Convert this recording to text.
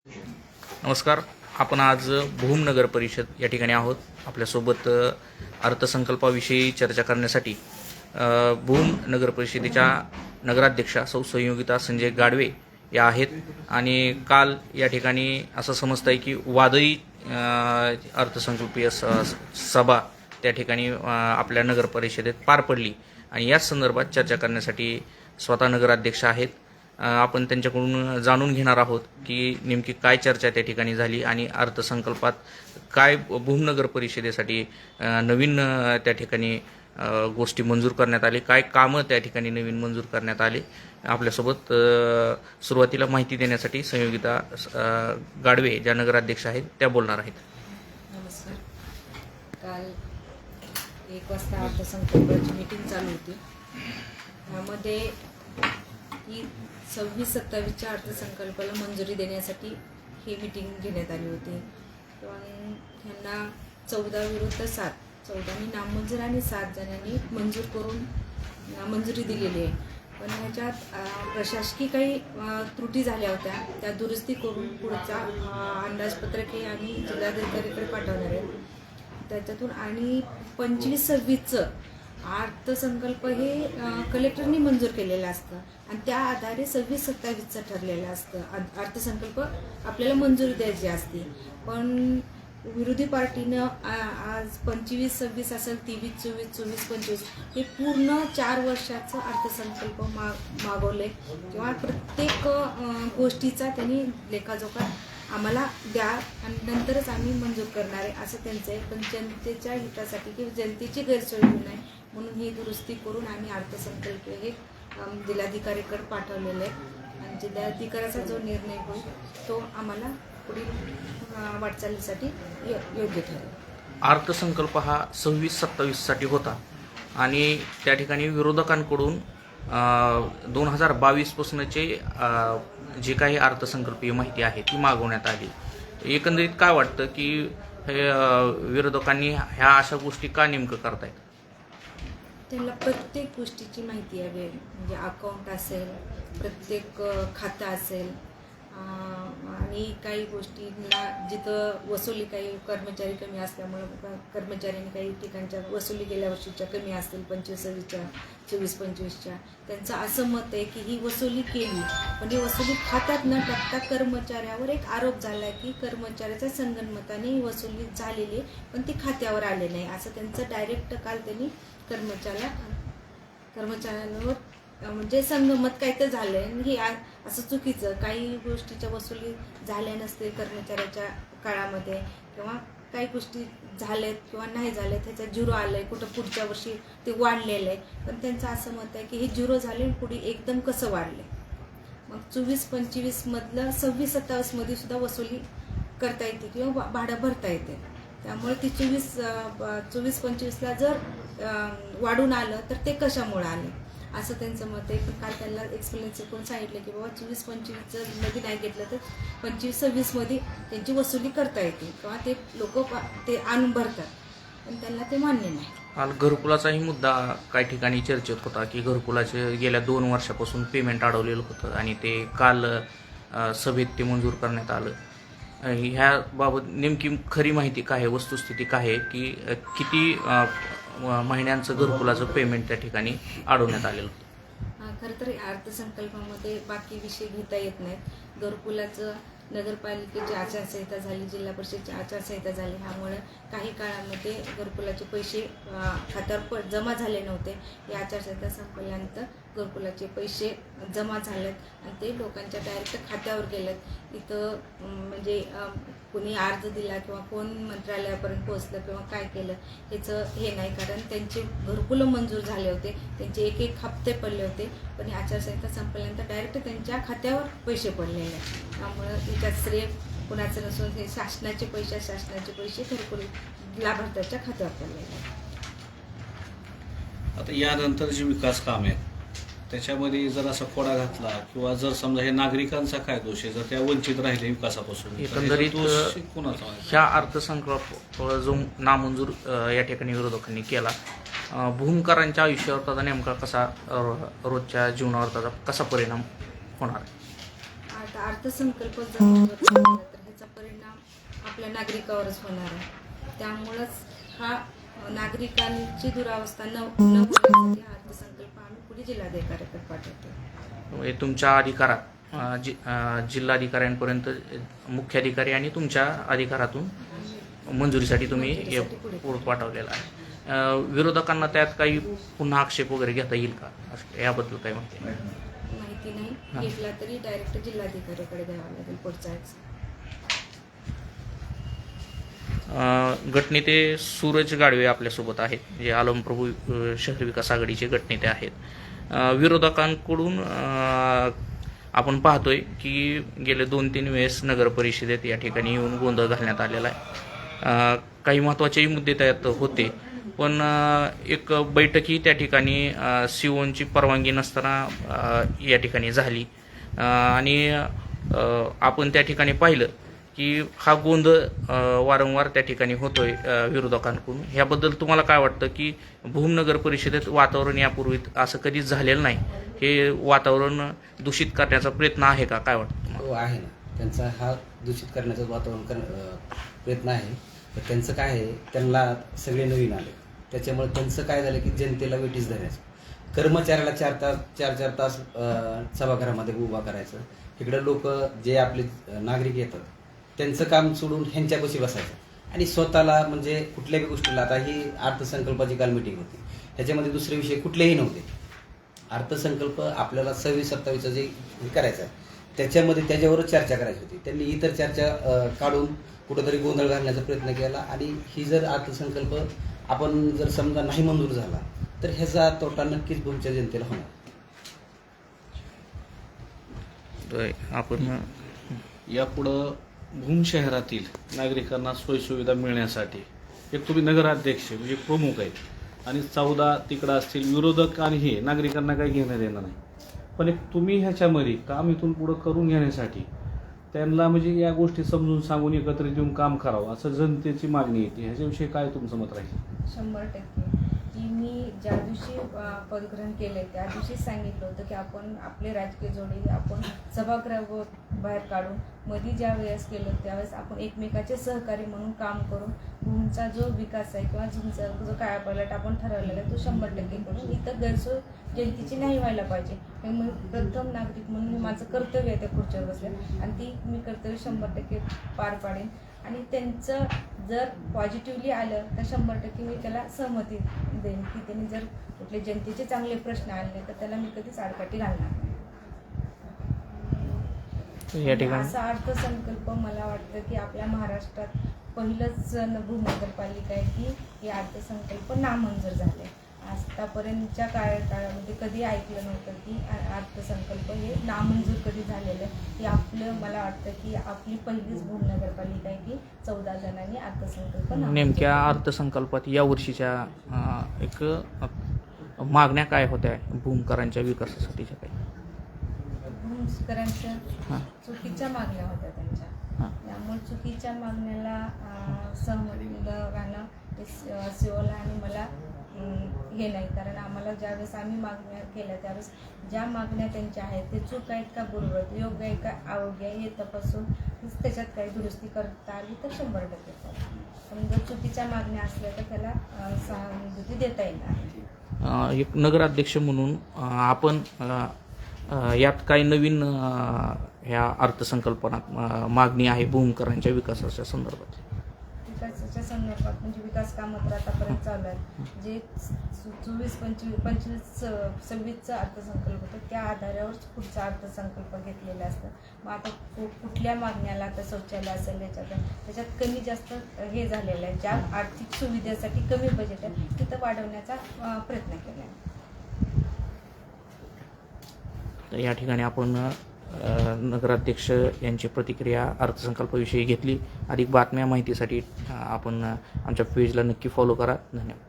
नमस्कार. आपण आज भूम नगर परिषद या ठिकाणी आहोत. आपल्यासोबत अर्थसंकल्पाविषयी चर्चा करण्यासाठी भूम नगर परिषदेच्या नगराध्यक्षा सौ संयोगिता संजय गाडवे या आहेत. आणि काल या ठिकाणी असं समजतं आहे की वादळी अर्थसंकल्पीय सभा त्या ठिकाणी आपल्या नगर परिषदेत पार पडली आणि याच संदर्भात चर्चा करण्यासाठी स्वतः नगराध्यक्ष आहेत. आपण त्यांच्याकडून जाणून घेणार आहोत की नेमकी काय चर्चा त्या ठिकाणी झाली आणि अर्थसंकल्पात काय भूमनगर परिषदेसाठी नवीन त्या ठिकाणी गोष्टी मंजूर करण्यात आले, काय कामं त्या ठिकाणी नवीन मंजूर करण्यात आले. आपल्यासोबत सुरुवातीला माहिती देण्यासाठी संयोगिता गाडवे ज्या नगराध्यक्ष आहेत त्या बोलणार आहेत. नमस्कार. काल 1 वाजता अर्थसंकल्पाची मीटिंग चालू होती. त्यामध्ये ही 26-27च्या अर्थसंकल्पाला मंजुरी देण्यासाठी ही मीटिंग घेण्यात आली होती. पण ह्यांना 14 विरुद्ध 7, 14नी नामंजूर आणि 7 जणांनी मंजूर करून मंजुरी दिलेली आहे. पण ह्याच्यात प्रशासकीय काही त्रुटी झाल्या होत्या, त्या दुरुस्ती करून पुढचा अंदाजपत्रक हे आम्ही जिल्हाधिकाऱ्याकडे पाठवणार आहे. त्याच्यातून आणि 25-26चं अर्थसंकल्प हे कलेक्टरनी मंजूर केलेलं असतं आणि त्या आधारे 26-27चं ठरलेलं असतं. अर्थसंकल्प आपल्याला मंजुरी द्यायची असते. पण विरोधी पार्टीनं आज 25-26 असेल, 23-24, 24-25 हे पूर्ण 4 वर्षाचं अर्थसंकल्प मागवले किंवा प्रत्येक गोष्टीचा त्यांनी लेखाजोखा आम्हाला द्या आणि नंतरच आम्ही मंजूर करणार आहे असं त्यांचं आहे. पण जनतेच्या हितासाठी किंवा जनतेची गैरसोय होऊ नये म्हणून ही दुरुस्ती करून आम्ही अर्थसंकल्प हे जिल्हाधिकाऱ्याकडे पाठवलेलं आहे आणि जिल्हाधिकाऱ्याचा जो निर्णय होईल तो आम्हाला पुढील वाटचालीसाठी योग्य ठरेल. अर्थसंकल्प हा 26-27साठी होता आणि त्या ठिकाणी विरोधकांकडून 2022 पासूनचे जे काही अर्थसंकल्पीय माहिती आहे ती मागवण्यात आली. एकंदरीत काय वाटतं की हे विरोधकांनी ह्या अशा गोष्टी का नेमकं करतायत? त्यांना प्रत्येक गोष्टीची माहिती हवी, म्हणजे अकाउंट असेल, प्रत्येक खातं असेल आणि काही गोष्टींना जिथं वसुली काही कर्मचारी कमी असल्यामुळं कर्मचाऱ्यांनी काही ठिकाणच्या वसुली गेल्या वर्षीच्या कमी असतील, 25-26च्या, 24-25च्या, त्यांचं असं मत आहे की ही वसुली केली पण ही वसुली खात्यात न टाकता कर्मचाऱ्यावर एक आरोप झाला आहे की कर्मचाऱ्याच्या संगनमताने ही वसुली झालेली पण ती खात्यावर आले नाही असं त्यांचं डायरेक्ट काल त्यांनी कर्मचाऱ्यांवर म्हणजे संगमत काय तर झालं आहे. हे असं चुकीचं, काही गोष्टीच्या वसुली झाल्या नसते कर्मचाऱ्याच्या काळामध्ये किंवा काही गोष्टी झाल्यात किंवा नाही झाल्यात, ह्याचा झिरो आलं आहे, कुठं पुढच्या वर्षी ते वाढलेलं आहे. पण त्यांचं असं मत आहे की हे झिरो झाले आणि पुढे एकदम कसं वाढले. मग 24-25मधलं 26-27मध्ये सुद्धा वसुली करता येते किंवा भाडं भरता येते. त्यामुळे ती 24-25ला जर वाढून आलं तर ते कशामुळे आले असं त्यांचं मत आहे. पण काल त्यांना एक्सप्लेनेशन करून सांगितलं की बाबा 24-25 जर मध्ये नाही घेतलं तर 25-26मध्ये त्यांची वसुली करता येते किंवा ते लोक ते आणून भरतात, पण त्यांना ते मान्य नाही. काल घरकुलाचाही मुद्दा काही ठिकाणी चर्चेत होता की घरकुलाचे गेल्या 2 वर्षापासून पेमेंट अडवलेलं होतं आणि ते काल सभेत ते मंजूर करण्यात आलं. ह्याबाबत नेमकी खरी माहिती काय आहे, वस्तुस्थिती काय आहे की किती महिन्यांचं घरकुलाचं पेमेंट त्या ठिकाणी अडवण्यात आलेलं होतं? खरं तर अर्थसंकल्पामध्ये बाकी विषय घेता येत नाहीत. घरकुलाचं नगरपालिकेची आचारसंहिता झाली, जिल्हा परिषदेची आचारसंहिता झाली, ह्यामुळे काही काळामध्ये घरकुलाचे पैसे खात्यावर जमा झाले नव्हते. या आचारसंहिता संपल्यानंतर घरकुलाचे पैसे जमा झालेत आणि ते लोकांच्या डायरेक्ट खात्यावर गेलेत. इथं म्हणजे कोणी अर्ज दिला किंवा कोण मंत्रालयापर्यंत पोहोचलं किंवा काय केलं ह्याचं हे नाही, कारण त्यांचे घरकुलं मंजूर झाले होते, त्यांचे एक हप्ते पडले होते. पण ही आचारसंहिता संपल्यानंतर डायरेक्ट त्यांच्या खात्यावर पैसे पडलेले आहेत. त्यामुळं त्याच्यात श्रेय कुणाचं नसून हे शासनाचे पैसे घरकुल लाभार्थ्याच्या खात्यावर पडलेले आहेत. आता यानंतर जे विकास काम आहेत त्याच्यामध्ये जर असा खोडा घातला किंवा जर समजा हे नागरिकांचा काय दोष आहे, जर त्या वंचित राहिले विकासापासून, एकंदरीत कोणाचा ह्या अर्थसंकल्प जो नामंजूर या ठिकाणी विरोधकांनी केला, भूमकरांच्या आयुष्यावर त्याचा नेमका कसा रोजच्या जीवनावर त्याचा कसा परिणाम होणार? आता अर्थसंकल्प आपल्या नागरिकावरच होणार आहे. त्यामुळंच हा नागरिकांची दुरावस्था न होण्यासाठी हा अर्थसंकल्प आम्ही पुढे जिल्हाधिकाऱ्याकडे पाठवतो. हे तुमच्या अधिकारात जिल्हाधिकाऱ्यांपर्यंत मुख्याधिकारी आणि तुमच्या अधिकारातून मंजुरीसाठी तुम्ही हे पुढे पाठवलेलं आहे. विरोधकांना त्यात काही पुन्हा आक्षेप वगैरे घेता येईल का, याबद्दल काय माहिती आहे? माहिती नाही, घेतला तरी डायरेक्ट जिल्हाधिकाऱ्याकडे द्यावा लागेल पुढचा गटनेते सूरज गाडवे आपल्यासोबत आहेत, जे आलमप्रभू शहर विकास आघाडीचे गटनेते आहेत. विरोधकांकडून आपण पाहतोय की गेले 2-3 वेळेस नगर परिषदेत या ठिकाणी येऊन गोंधळ घालण्यात आलेला आहे. काही महत्त्वाचेही मुद्दे त्यात होते, पण एक बैठकही त्या ठिकाणी सीओची परवानगी नसताना या ठिकाणी झाली आणि आपण त्या ठिकाणी पाहिलं की हा गोंधळ वारंवार त्या ठिकाणी होतोय विरोधकांकडून. ह्याबद्दल तुम्हाला काय वाटतं की भूम नगर परिषदेत वातावरण यापूर्वी असं कधीच झालेलं नाही, हे वातावरण दूषित करण्याचा प्रयत्न आहे का, काय वाटतं तुम्हाला? हो, आहे ना. त्यांचा हा दूषित करण्याचा वातावरण प्रयत्न आहे. तर त्यांचं काय आहे, त्यांना सगळे नवीन आले, त्याच्यामुळे त्यांचं काय झालं की जनतेला वेटीस धरायचं, कर्मचाऱ्याला 4 तास सभागृहामध्ये उभा करायचं. इकडे लोक जे आपले नागरिक येतात त्यांचं काम सोडून ह्यांच्यापाशी बसायचं आणि स्वतःला म्हणजे कुठल्याही गोष्टीला, आता ही अर्थसंकल्पाची काल मीटिंग होती, ह्याच्यामध्ये दुसरे विषय कुठलेही नव्हते. अर्थसंकल्प आपल्याला 26-27 जे करायचं आहे त्याच्यामध्ये त्याच्यावरच चर्चा करायची होती. त्यांनी इतर चर्चा काढून कुठंतरी गोंधळ घालण्याचा प्रयत्न केला आणि ही जर अर्थसंकल्प आपण जर समजा नाही मंजूर झाला तर ह्याचा तोटा नक्कीच भूमच्या जनतेला होणार. आपण यापुढं भूम शहरातील नागरिकांना सोयीसुविधा मिळण्यासाठी एक तुम्ही नगराध्यक्ष म्हणजे प्रमुख आहेत आणि 14 तिकडं असतील विरोधक आणि हे नागरिकांना काही घेणं देणं नाही, पण एक तुम्ही ह्याच्यामध्ये काम इथून पुढं करून घेण्यासाठी त्यांना म्हणजे या गोष्टी समजून सांगून एकत्रित येऊन काम करावं असं जनतेची मागणी येते. ह्याच्याविषयी काय तुमचं मत राहील? 100% की मी ज्या दिवशी पदग्रहण केले त्या दिवशीच सांगितलं होतं की आपण आपले राजकीय जोडी आपण सभागृह बाहेर काढून मध्ये ज्या वेळेस केलं त्यावेळेस आपण एकमेकाचे सहकारी म्हणून काम करून भूमचा जो विकास आहे किंवा तुमचा जो कायापालट आपण ठरवलेला आहे तो 100% करून इतर गैरसोय जनतेची नाही व्हायला पाहिजे. त्यामुळे प्रथम नागरिक म्हणून माझं कर्तव्य आहे त्या खुर्चीवर बसल्या आणि ती मी कर्तव्य 100% पार पाडेन आणि त्यांचं जर पॉझिटिव्हली आलं तर 100% मी त्याला सहमती देईन की त्यांनी जर कुठले जनतेचे चांगले प्रश्न आणले तर त्याला मी कधीच आडकाठी घालणार नाही. या ठिकाणी असा अर्थसंकल्प मला वाटतं की आपल्या महाराष्ट्रात पहिलंच भूम नगरपालिका आहे की हे अर्थसंकल्प नामंजूर झाले. आतापर्यंतच्या काळामध्ये कधी ऐकलं नव्हतं की अर्थसंकल्प हे नामंजूर कधी झालेलं आहे. हे आपलं मला वाटतं की आपली पहिलीच भूम नगरपालिका आहे की 14 जणांनी अर्थसंकल्प नेमक्या अर्थसंकल्पात या वर्षीच्या एक मागण्या काय होत्या भूमकरांच्या विकासासाठीच्या काही? भूमकरांच्या चुकीच्या मागण्या होत्या त्यांच्या, त्यामुळे चुकीच्या मागण्याला सहमतीनं सीओला आणि मला हे नाही, कारण आम्हाला ज्यावेळेस आम्ही मागण्या केल्या त्यावेळेस ज्या मागण्या त्यांच्या आहेत ते चूक आहेत का बरोबर योग्य आहे का अयोग्य आहे हे तपासून त्याच्यात काही दुरुस्ती करता आली तर 100% पण जर चुकीच्या मागण्या असल्या तर त्याला सहानुभूती देता येणार. एक नगराध्यक्ष म्हणून आपण यात काही नवीन ह्या अर्थसंकल्पनात मागणी आहे भूमकरांच्या विकासाच्या संदर्भात? विकासाच्या संदर्भात म्हणजे विकास कामं तर आतापर्यंत चालू आहेत. जे 24-25-26चा अर्थसंकल्प होतं त्या आधारावर पुढचा अर्थसंकल्प घेतलेला असतं. मग आता कुठल्या मागण्याला आता शौचालय असेल त्याच्यात कमी जास्त हे झालेलं आहे. ज्या आर्थिक सुविधेसाठी कमी बजेट आहे तिथं वाढवण्याचा प्रयत्न केला आहे. या ठिकाणी आपण नगराध्यक्ष यांची प्रतिक्रिया अर्थसंकल्पाविषयी घेतली. अधिक बातम्या माहितीसाठी आपण आमच्या पेजला नक्की फॉलो करा. धन्यवाद.